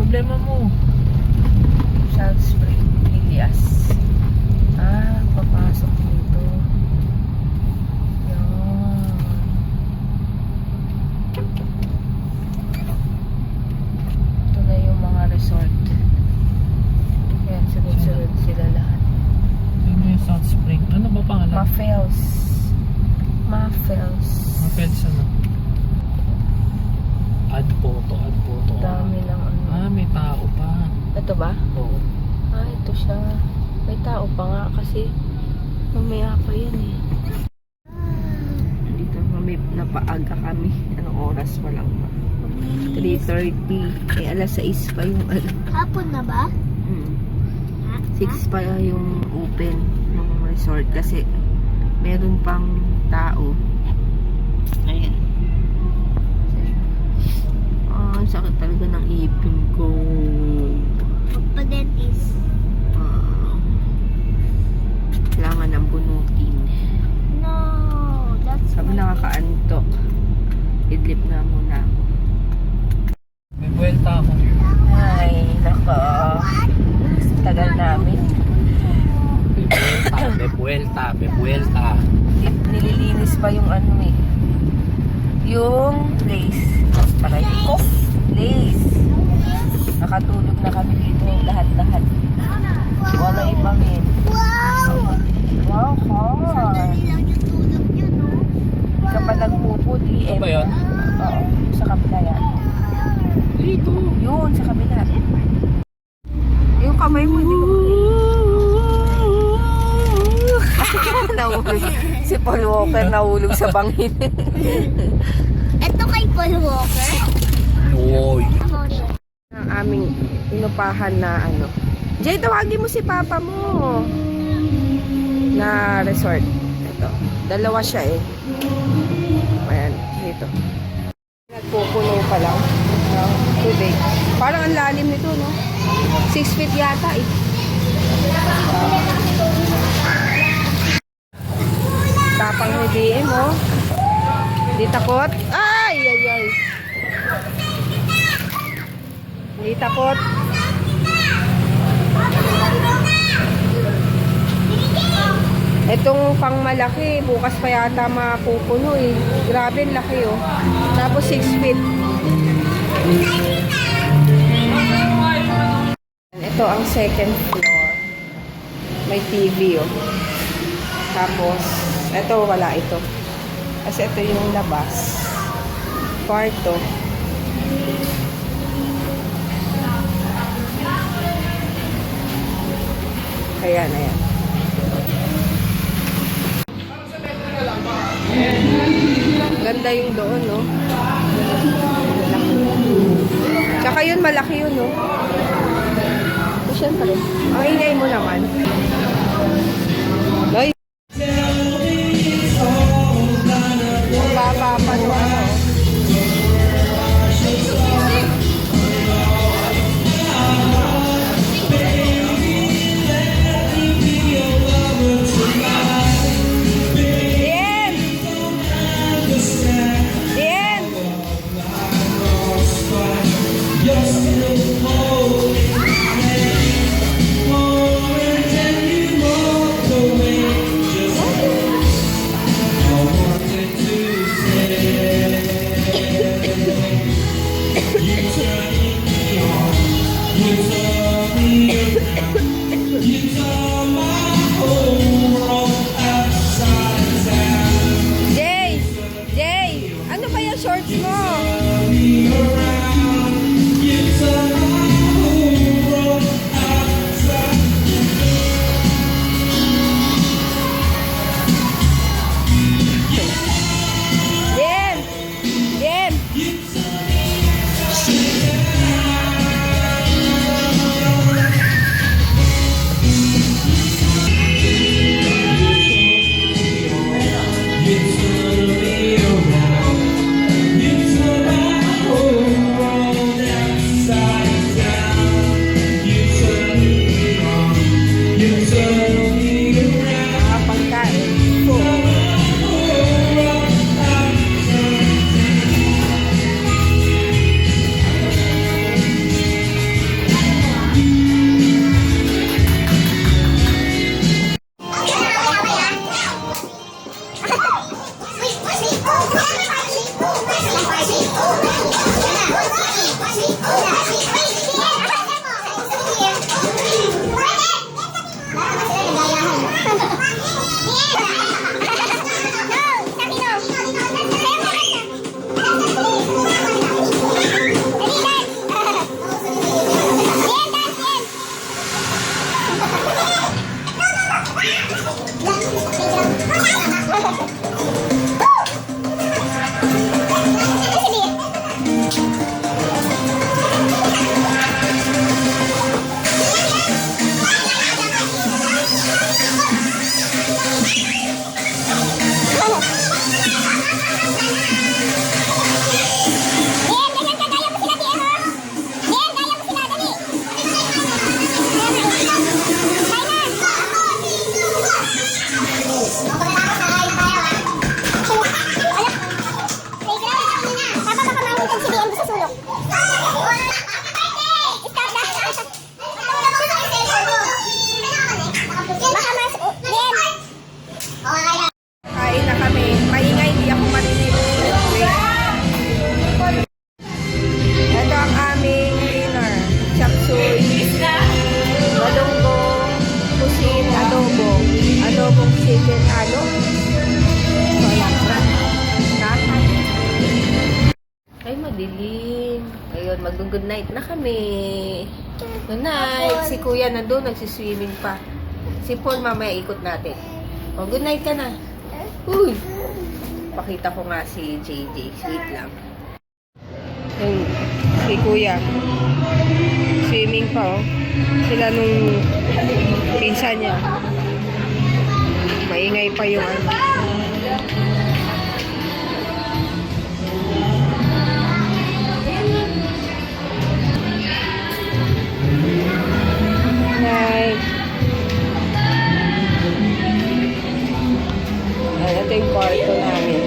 Problema mo. Salt Spring, Ilias. Papasok dito. Yan. Ito na yung mga resort. Yan, sunod-sunod sila lahat. Yun yung South Spring. Ano ba pangalan? Mafels. Mafels. Mafels ano? Add photo. Dami lang ano. May tao pa. Ito ba? Oo. Ito siya. May tao pa nga kasi mamaya pa yan eh. Dito napaaga kami. Anong oras pa lang ba? 3:30. Alas 6 pa yung ano. Hapon na ba? 6 pa yung open ng resort kasi meron pang tao. Ayan. Ang sakit talaga ng ipin ko. Pagpa-dentist. Kailangan ng bunutin. No, that's Sabi nakakaantok. Idlip na muna ako. May buwelta ako. Ay, nako. Tagal namin. May buwelta. Nililinis pa yung ano eh. Yung place. Place. Nakatulog na kami dito. Lahat-lahat. Wala ipamin. wow! Wow, hard. Dali lang yung tulog yun, no? Hindi ka pa nagpupuli eh. Ano ba yun? Oo, sa kabila yan. Dito. Yun, sa kabila. Yung kamay mo, hindi ko nahulog. Si Paul Walker nahulog sa bangin. Ito kay Paul Walker. Noy. Ako rin. Ang aming inupahan na ano. Jay, tawagin mo si papa mo. Na resort. Ito. Dalawa siya eh. Ayan, dito. Nagpupuno pa lang. Tubig. Parang ang lalim nito, no? 6 feet yata eh. Tapang ni DM, oh. Di takot. Ay, ay, ay. Di takot. Itong pang malaki, bukas pa yata mapupuno eh. Grabe, laki oh. Tapos 6 feet. Ito ang second floor. May TV oh. Tapos, ito wala ito. Kasi ito yung labas. Kwarto. Ayan, ayan. Ganda yung doon, no? Tsaka yun, malaki yun, no? Siyempre, ang ingay mo naman. Ay! Baba pa no, ano? Ayun, mag-good night na kami. Good night. Si Kuya nandun, nagsiswimming pa. Si Paul, mamaya ikot natin. O, good night ka na. Uy! Pakita ko nga si JJ. Sweet lang. Yung si Kuya. Swimming pa, oh. Sila nung pinsan niya. Maingay pa yung ano. Night. Ay, ito yung kwarto namin.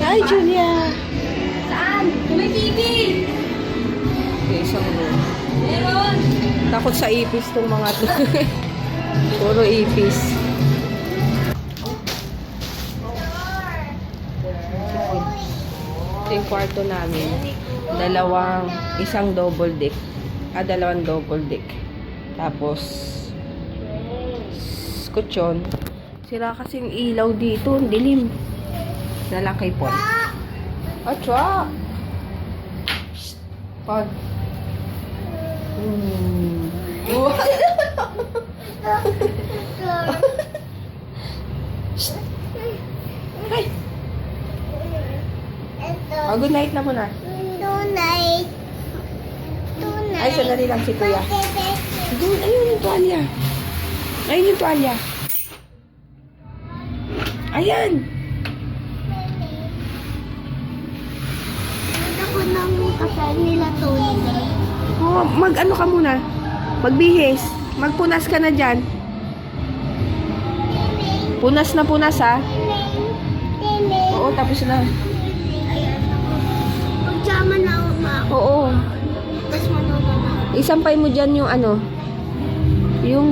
Hi, Julia! Saan? May TV! Yung isang room. Meron! Takot sa ipis tong mga to. Puro ipis. Ito yung kwarto namin. Isang double deck. Dalawang double deck. Tapos, kutsyon. Sira kasing ilaw dito. Ang dilim. Nalang kay Paul. Atcha! Pag. Ay! Ito. Good night na muna. Tonight. Tonight. Ay, sandali lang si Kuya. Doon, ayun yung tuwalya. Ayun yung tuwalya. Ayan. Ako nang kasal nila Tony. Oh, mag-ano ka muna. Magbihis. Magpunas ka na dyan. Punas na punas, ha? Oo, tapos na. Magsama na ako, ma. Oo. Tapos manonood na. Isampay mo dyan yung ano. Yung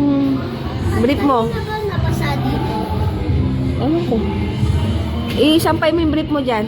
brief mo. Ano ba nabasa dito? Ano ko? Isampay mo yung brief mo dyan.